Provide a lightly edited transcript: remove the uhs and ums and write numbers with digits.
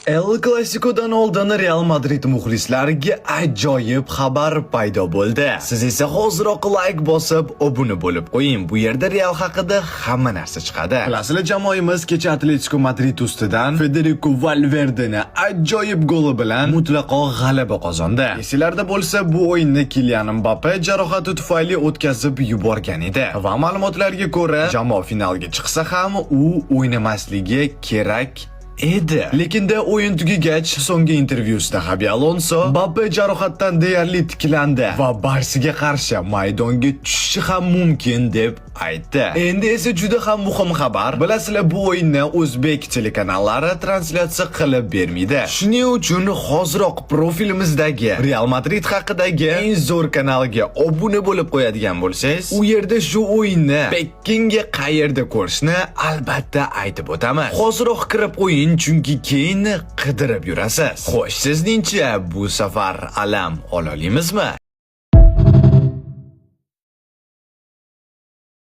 El Clasico'dan oldin Real Madrid muxlislariga ajoyib xabar paydo bo'ldi. Siz esa hoziroq like bosib, obuna bo'lib qo'ying. Bu yerda Real haqida hamma narsa chiqadi. Klasli jamoamiz kecha Atletico Madrid ustidan Federico Valverdeni ajoyib goli bilan mutlaqo g'alaba qozondi. Esilarda bo'lsa, bu o'yinni Kylian Mbappe jarohati tufayli o'tkazib yuborgan edi. Va ma'lumotlarga ko'ra, jamoa finalga chiqsa ham u o'ynamasligi kerak edi. Lekinda o'yin tugagach so'nggi intervyusida Xabi Alonso Mbappe jarohatdan deyarli tiklandi va Barsaga qarshi maydonga tushishi ham mumkin deb aytdi. Endi esa juda ham muhim xabar. Bilasizlar, bu o'yinni o'zbek telekanallari translyatsiya qilib bermaydi. Shuning uchun hoziroq profilimizdagi Real Madrid haqidagi eng zo'r kanalga obuna bo'lib qo'yadigan bo'lsangiz, u yerda shu o'yinni Pekinga qayerda ko'rishni albatta aytib o'taman. Hoziroq kirib qo'ying, chunki keyin qidirib yurasiz. Xo'sh, sizningcha bu safar alam ola olamizmi?